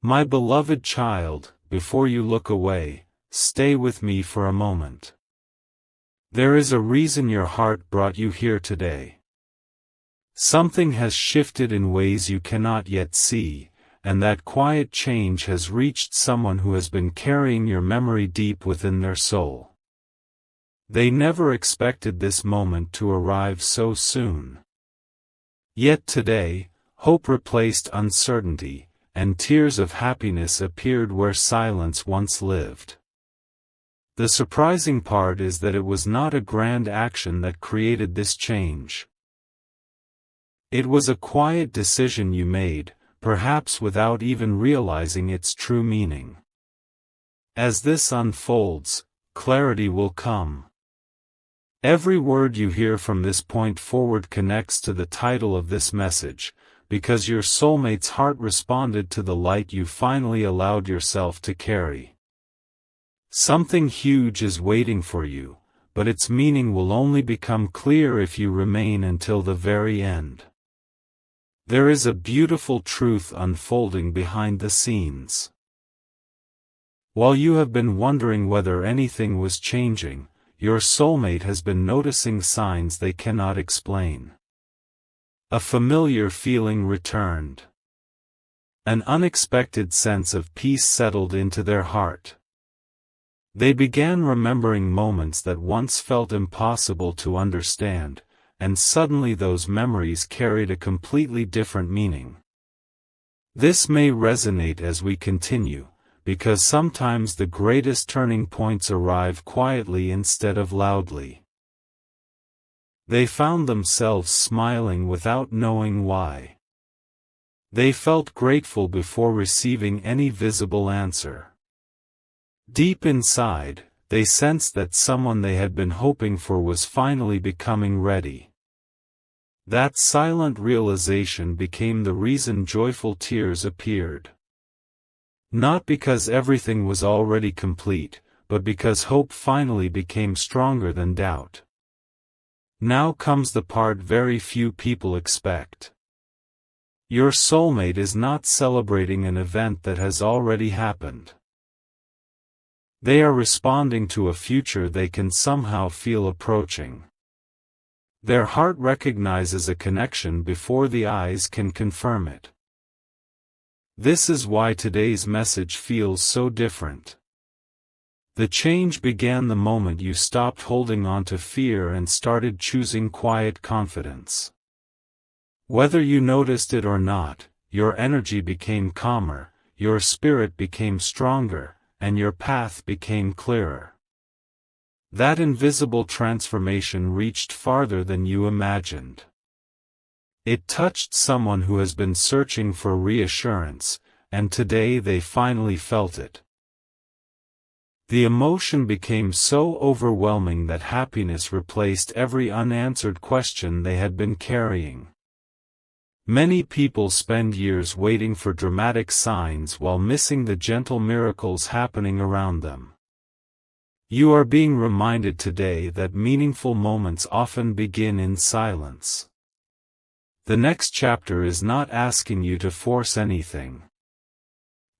My beloved child, before you look away, stay with me for a moment. There is a reason your heart brought you here today. Something has shifted in ways you cannot yet see, and that quiet change has reached someone who has been carrying your memory deep within their soul. They never expected this moment to arrive so soon. Yet today, hope replaced uncertainty, and tears of happiness appeared where silence once lived. The surprising part is that it was not a grand action that created this change. It was a quiet decision you made, perhaps without even realizing its true meaning. As this unfolds, clarity will come. Every word you hear from this point forward connects to the title of this message, because your soulmate's heart responded to the light you finally allowed yourself to carry. Something huge is waiting for you, but its meaning will only become clear if you remain until the very end. There is a beautiful truth unfolding behind the scenes. While you have been wondering whether anything was changing, your soulmate has been noticing signs they cannot explain. A familiar feeling returned. An unexpected sense of peace settled into their heart. They began remembering moments that once felt impossible to understand, and suddenly those memories carried a completely different meaning. This may resonate as we continue, because sometimes the greatest turning points arrive quietly instead of loudly. They found themselves smiling without knowing why. They felt grateful before receiving any visible answer. Deep inside, they sensed that someone they had been hoping for was finally becoming ready. That silent realization became the reason joyful tears appeared. Not because everything was already complete, but because hope finally became stronger than doubt. Now comes the part very few people expect. Your soulmate is not celebrating an event that has already happened. They are responding to a future they can somehow feel approaching. Their heart recognizes a connection before the eyes can confirm it. This is why today's message feels so different. The change began the moment you stopped holding on to fear and started choosing quiet confidence. Whether you noticed it or not, your energy became calmer, your spirit became stronger, and your path became clearer. That invisible transformation reached farther than you imagined. It touched someone who has been searching for reassurance, and today they finally felt it. The emotion became so overwhelming that happiness replaced every unanswered question they had been carrying. Many people spend years waiting for dramatic signs while missing the gentle miracles happening around them. You are being reminded today that meaningful moments often begin in silence. The next chapter is not asking you to force anything.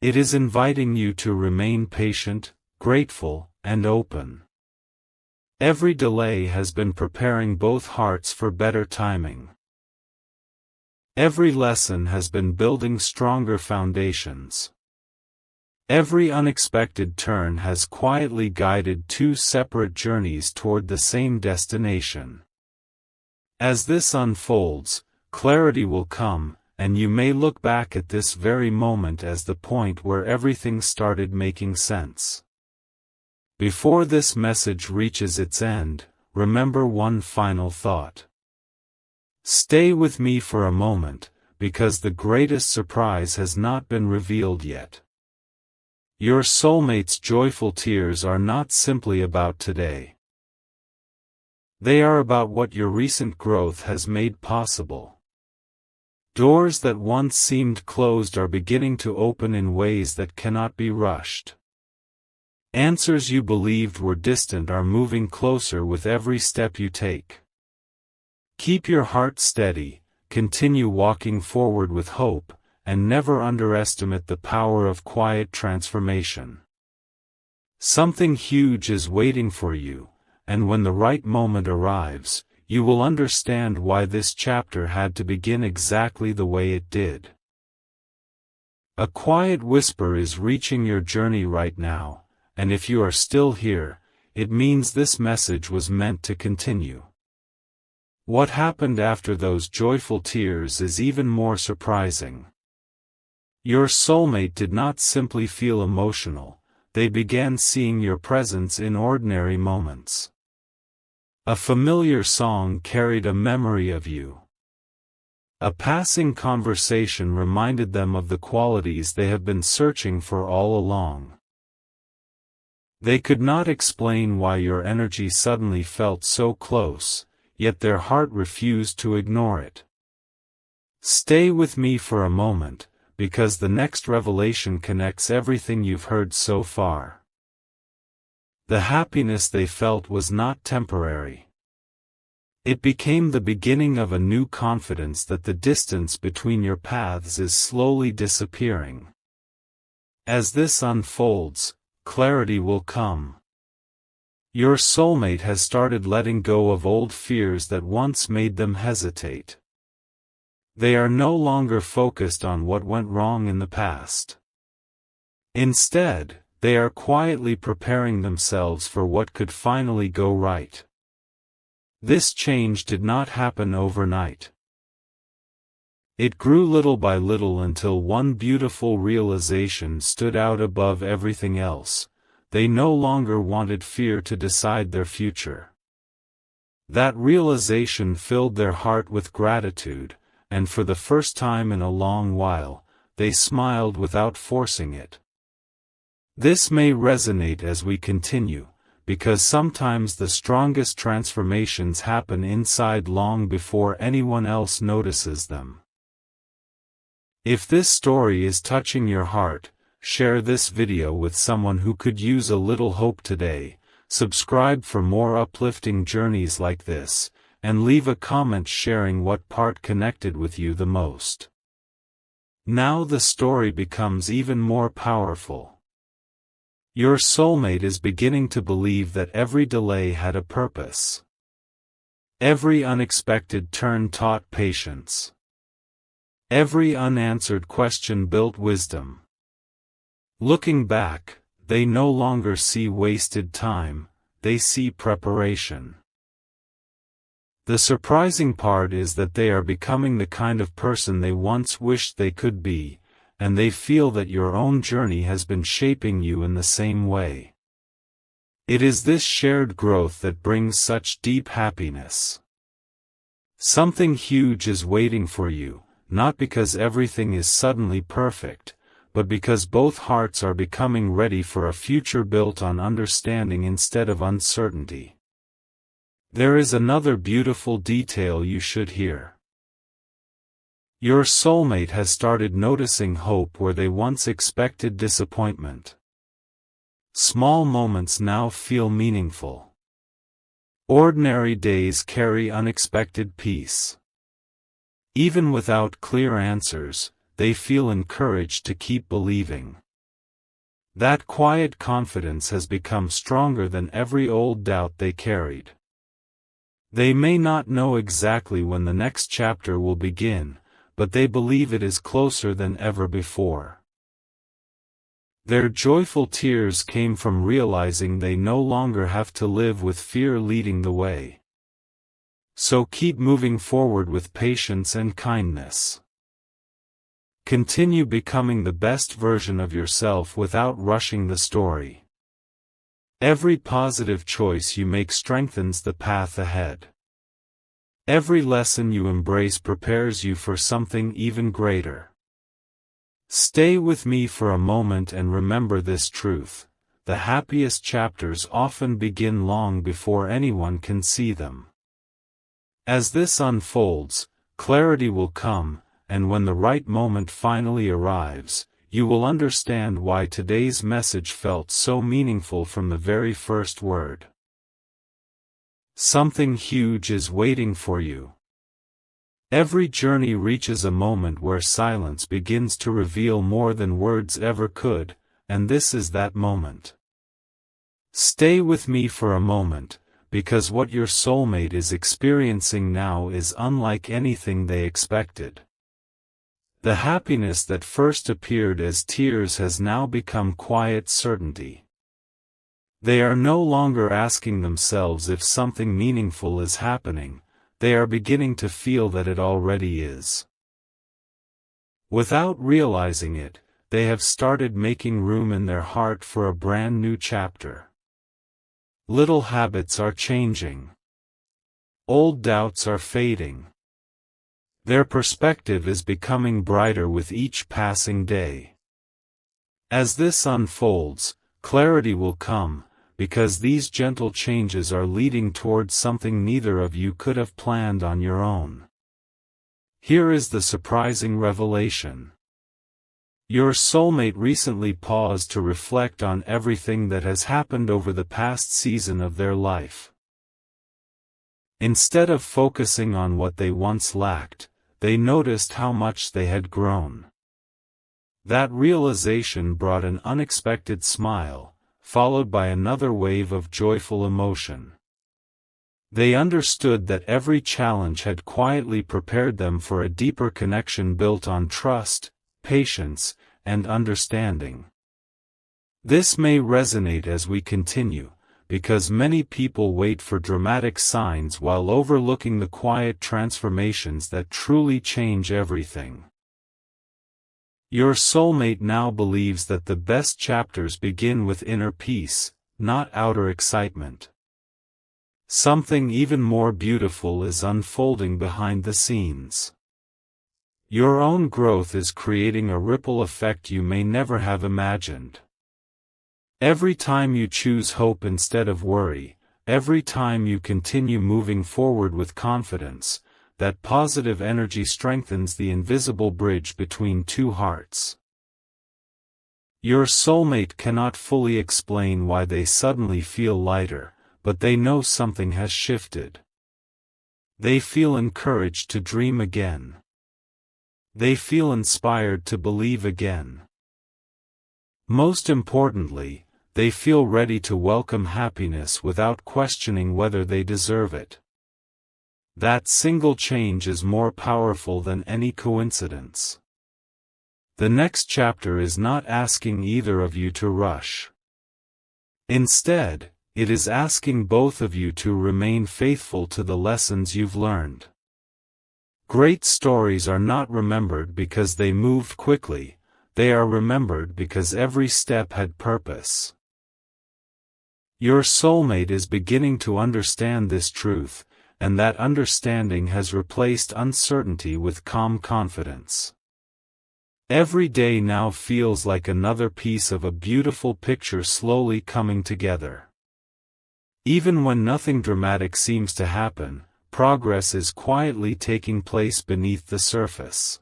It is inviting you to remain patient, grateful, and open. Every delay has been preparing both hearts for better timing. Every lesson has been building stronger foundations. Every unexpected turn has quietly guided two separate journeys toward the same destination. As this unfolds, clarity will come, and you may look back at this very moment as the point where everything started making sense. Before this message reaches its end, remember one final thought. Stay with me for a moment, because the greatest surprise has not been revealed yet. Your soulmate's joyful tears are not simply about today. They are about what your recent growth has made possible. Doors that once seemed closed are beginning to open in ways that cannot be rushed. Answers you believed were distant are moving closer with every step you take. Keep your heart steady, continue walking forward with hope, and never underestimate the power of quiet transformation. Something huge is waiting for you, and when the right moment arrives, you will understand why this chapter had to begin exactly the way it did. A quiet whisper is reaching your journey right now, and if you are still here, it means this message was meant to continue. What happened after those joyful tears is even more surprising. Your soulmate did not simply feel emotional, they began seeing your presence in ordinary moments. A familiar song carried a memory of you. A passing conversation reminded them of the qualities they have been searching for all along. They could not explain why your energy suddenly felt so close, yet their heart refused to ignore it. Stay with me for a moment, because the next revelation connects everything you've heard so far. The happiness they felt was not temporary. It became the beginning of a new confidence that the distance between your paths is slowly disappearing. As this unfolds, clarity will come. Your soulmate has started letting go of old fears that once made them hesitate. They are no longer focused on what went wrong in the past. Instead, they are quietly preparing themselves for what could finally go right. This change did not happen overnight. It grew little by little until one beautiful realization stood out above everything else: they no longer wanted fear to decide their future. That realization filled their heart with gratitude, and for the first time in a long while, they smiled without forcing it. This may resonate as we continue, because sometimes the strongest transformations happen inside long before anyone else notices them. If this story is touching your heart, share this video with someone who could use a little hope today, subscribe for more uplifting journeys like this, and leave a comment sharing what part connected with you the most. Now the story becomes even more powerful. Your soulmate is beginning to believe that every delay had a purpose. Every unexpected turn taught patience. Every unanswered question built wisdom. Looking back, they no longer see wasted time, they see preparation. The surprising part is that they are becoming the kind of person they once wished they could be, and they feel that your own journey has been shaping you in the same way. It is this shared growth that brings such deep happiness. Something huge is waiting for you, not because everything is suddenly perfect, but because both hearts are becoming ready for a future built on understanding instead of uncertainty. There is another beautiful detail you should hear. Your soulmate has started noticing hope where they once expected disappointment. Small moments now feel meaningful. Ordinary days carry unexpected peace. Even without clear answers, they feel encouraged to keep believing. That quiet confidence has become stronger than every old doubt they carried. They may not know exactly when the next chapter will begin, but they believe it is closer than ever before. Their joyful tears came from realizing they no longer have to live with fear leading the way. So keep moving forward with patience and kindness. Continue becoming the best version of yourself without rushing the story. Every positive choice you make strengthens the path ahead. Every lesson you embrace prepares you for something even greater. Stay with me for a moment and remember this truth: the happiest chapters often begin long before anyone can see them. As this unfolds, clarity will come, and when the right moment finally arrives, you will understand why today's message felt so meaningful from the very first word. Something huge is waiting for you. Every journey reaches a moment where silence begins to reveal more than words ever could, and this is that moment. Stay with me for a moment, because what your soulmate is experiencing now is unlike anything they expected. The happiness that first appeared as tears has now become quiet certainty. They are no longer asking themselves if something meaningful is happening, they are beginning to feel that it already is. Without realizing it, they have started making room in their heart for a brand new chapter. Little habits are changing. Old doubts are fading. Their perspective is becoming brighter with each passing day. As this unfolds, clarity will come, because these gentle changes are leading towards something neither of you could have planned on your own. Here is the surprising revelation. Your soulmate recently paused to reflect on everything that has happened over the past season of their life. Instead of focusing on what they once lacked, they noticed how much they had grown. That realization brought an unexpected smile, followed by another wave of joyful emotion. They understood that every challenge had quietly prepared them for a deeper connection built on trust, patience, and understanding. This may resonate as we continue, because many people wait for dramatic signs while overlooking the quiet transformations that truly change everything. Your soulmate now believes that the best chapters begin with inner peace, not outer excitement. Something even more beautiful is unfolding behind the scenes. Your own growth is creating a ripple effect you may never have imagined. Every time you choose hope instead of worry, every time you continue moving forward with confidence, that positive energy strengthens the invisible bridge between two hearts. Your soulmate cannot fully explain why they suddenly feel lighter, but they know something has shifted. They feel encouraged to dream again. They feel inspired to believe again. Most importantly, they feel ready to welcome happiness without questioning whether they deserve it. That single change is more powerful than any coincidence. The next chapter is not asking either of you to rush. Instead, it is asking both of you to remain faithful to the lessons you've learned. Great stories are not remembered because they moved quickly, they are remembered because every step had purpose. Your soulmate is beginning to understand this truth, and that understanding has replaced uncertainty with calm confidence. Every day now feels like another piece of a beautiful picture slowly coming together. Even when nothing dramatic seems to happen, progress is quietly taking place beneath the surface.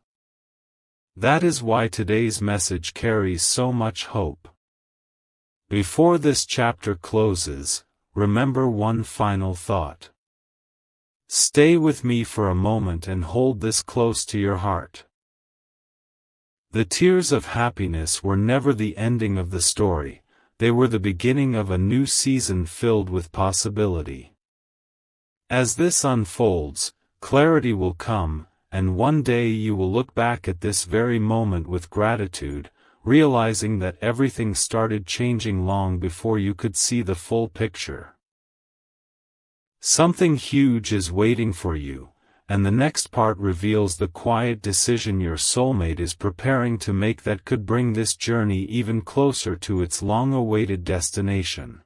That is why today's message carries so much hope. Before this chapter closes, remember one final thought. Stay with me for a moment and hold this close to your heart. The tears of happiness were never the ending of the story, they were the beginning of a new season filled with possibility. As this unfolds, clarity will come, and one day you will look back at this very moment with gratitude, realizing that everything started changing long before you could see the full picture. Something huge is waiting for you, and the next part reveals the quiet decision your soulmate is preparing to make that could bring this journey even closer to its long-awaited destination.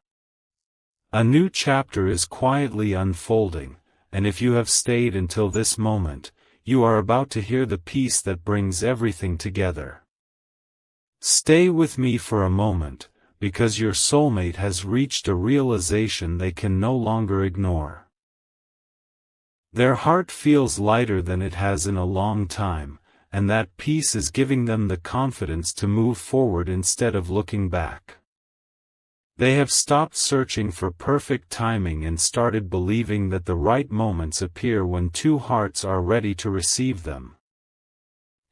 A new chapter is quietly unfolding, and if you have stayed until this moment, you are about to hear the piece that brings everything together. Stay with me for a moment, because your soulmate has reached a realization they can no longer ignore. Their heart feels lighter than it has in a long time, and that peace is giving them the confidence to move forward instead of looking back. They have stopped searching for perfect timing and started believing that the right moments appear when two hearts are ready to receive them.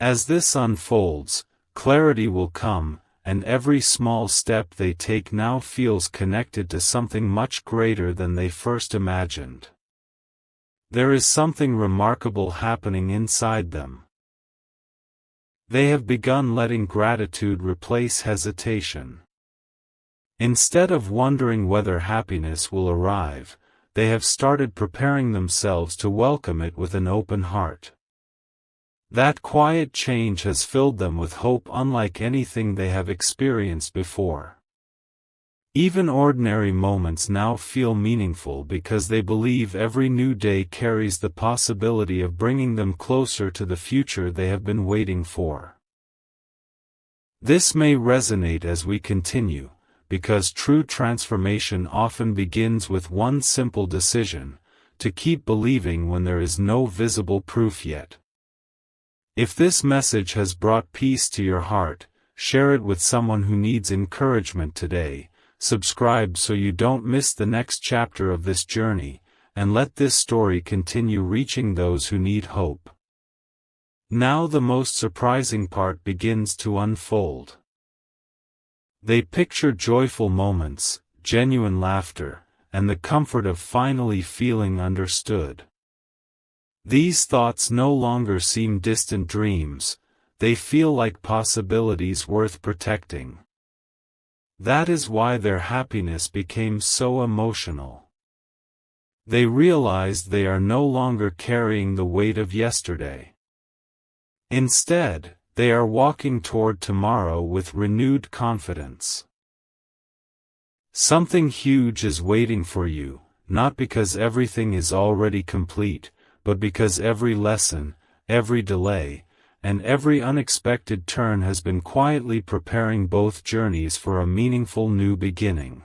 As this unfolds, clarity will come, and every small step they take now feels connected to something much greater than they first imagined. There is something remarkable happening inside them. They have begun letting gratitude replace hesitation. Instead of wondering whether happiness will arrive, they have started preparing themselves to welcome it with an open heart. That quiet change has filled them with hope unlike anything they have experienced before. Even ordinary moments now feel meaningful because they believe every new day carries the possibility of bringing them closer to the future they have been waiting for. This may resonate as we continue, because true transformation often begins with one simple decision: to keep believing when there is no visible proof yet. If this message has brought peace to your heart, share it with someone who needs encouragement today. Subscribe so you don't miss the next chapter of this journey, and let this story continue reaching those who need hope. Now the most surprising part begins to unfold. They picture joyful moments, genuine laughter, and the comfort of finally feeling understood. These thoughts no longer seem distant dreams, they feel like possibilities worth protecting. That is why their happiness became so emotional. They realized they are no longer carrying the weight of yesterday. Instead, they are walking toward tomorrow with renewed confidence. Something huge is waiting for you, not because everything is already complete, but because every lesson, every delay, and every unexpected turn has been quietly preparing both journeys for a meaningful new beginning.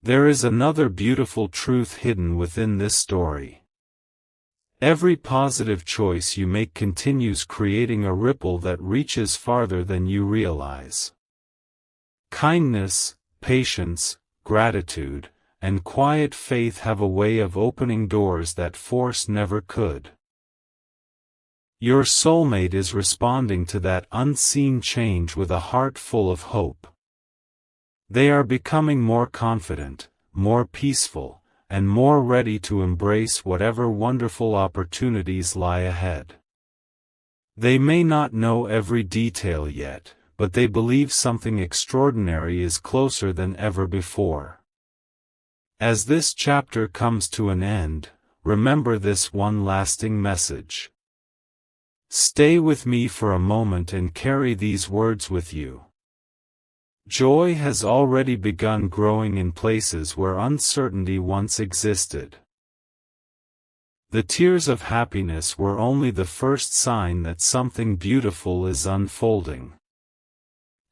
There is another beautiful truth hidden within this story. Every positive choice you make continues creating a ripple that reaches farther than you realize. Kindness, patience, gratitude, and quiet faith have a way of opening doors that force never could. Your soulmate is responding to that unseen change with a heart full of hope. They are becoming more confident, more peaceful, and more ready to embrace whatever wonderful opportunities lie ahead. They may not know every detail yet, but they believe something extraordinary is closer than ever before. As this chapter comes to an end, remember this one lasting message. Stay with me for a moment and carry these words with you. Joy has already begun growing in places where uncertainty once existed. The tears of happiness were only the first sign that something beautiful is unfolding.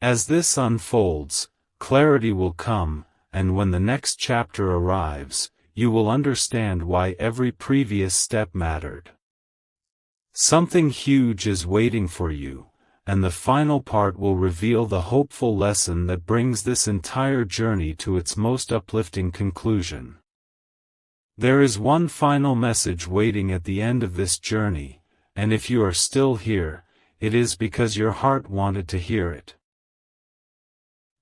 As this unfolds, clarity will come, and when the next chapter arrives, you will understand why every previous step mattered. Something huge is waiting for you, and the final part will reveal the hopeful lesson that brings this entire journey to its most uplifting conclusion. There is one final message waiting at the end of this journey, and if you are still here, it is because your heart wanted to hear it.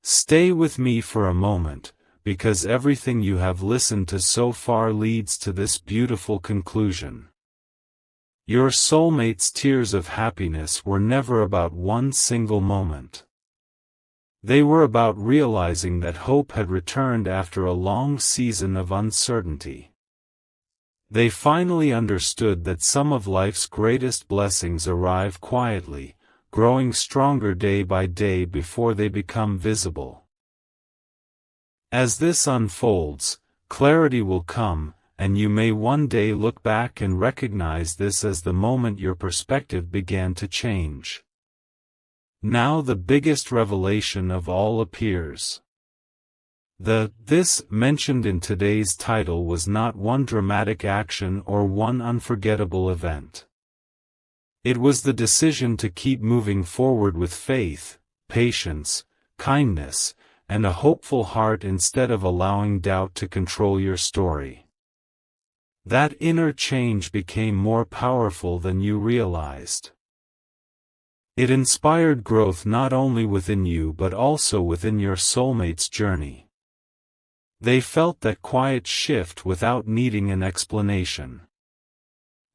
Stay with me for a moment, because everything you have listened to so far leads to this beautiful conclusion. Your soulmate's tears of happiness were never about one single moment. They were about realizing that hope had returned after a long season of uncertainty. They finally understood that some of life's greatest blessings arrive quietly, growing stronger day by day before they become visible. As this unfolds, clarity will come, and you may one day look back and recognize this as the moment your perspective began to change. Now the biggest revelation of all appears. This mentioned in today's title was not one dramatic action or one unforgettable event. It was the decision to keep moving forward with faith, patience, kindness, and a hopeful heart instead of allowing doubt to control your story. That inner change became more powerful than you realized. It inspired growth not only within you but also within your soulmate's journey. They felt that quiet shift without needing an explanation.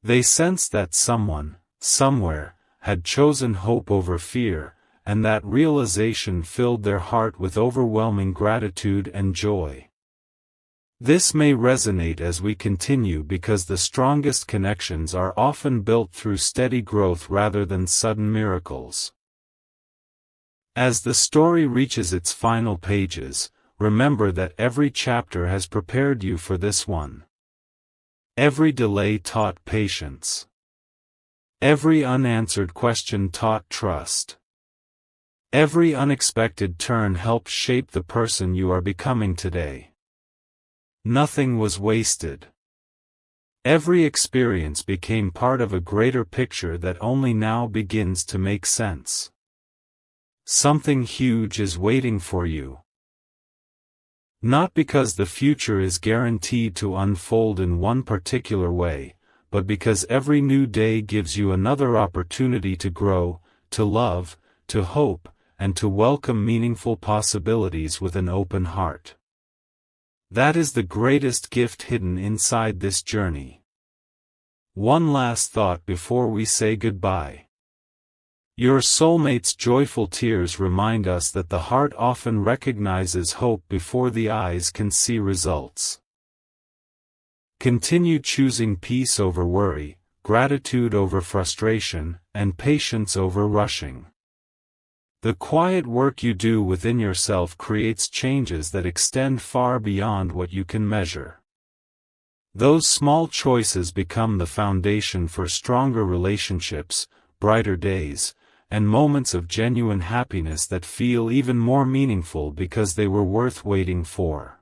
They sensed that someone, somewhere, had chosen hope over fear, and that realization filled their heart with overwhelming gratitude and joy. This may resonate as we continue because the strongest connections are often built through steady growth rather than sudden miracles. As the story reaches its final pages, remember that every chapter has prepared you for this one. Every delay taught patience. Every unanswered question taught trust. Every unexpected turn helped shape the person you are becoming today. Nothing was wasted. Every experience became part of a greater picture that only now begins to make sense. Something huge is waiting for you. Not because the future is guaranteed to unfold in one particular way, but because every new day gives you another opportunity to grow, to love, to hope, and to welcome meaningful possibilities with an open heart. That is the greatest gift hidden inside this journey. One last thought before we say goodbye. Your soulmate's joyful tears remind us that the heart often recognizes hope before the eyes can see results. Continue choosing peace over worry, gratitude over frustration, and patience over rushing. The quiet work you do within yourself creates changes that extend far beyond what you can measure. Those small choices become the foundation for stronger relationships, brighter days, and moments of genuine happiness that feel even more meaningful because they were worth waiting for.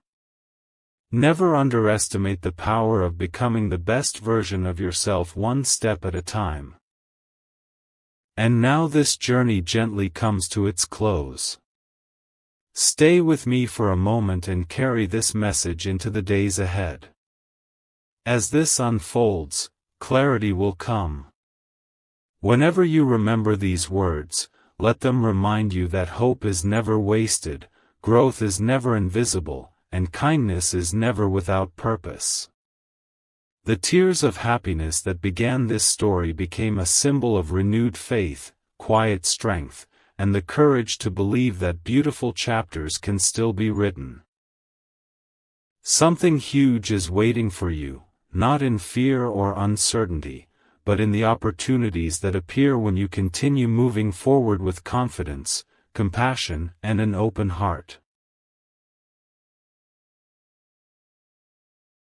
Never underestimate the power of becoming the best version of yourself one step at a time. And now this journey gently comes to its close. Stay with me for a moment and carry this message into the days ahead. As this unfolds, clarity will come. Whenever you remember these words, let them remind you that hope is never wasted, growth is never invisible, and kindness is never without purpose. The tears of happiness that began this story became a symbol of renewed faith, quiet strength, and the courage to believe that beautiful chapters can still be written. Something huge is waiting for you, not in fear or uncertainty, but in the opportunities that appear when you continue moving forward with confidence, compassion, and an open heart.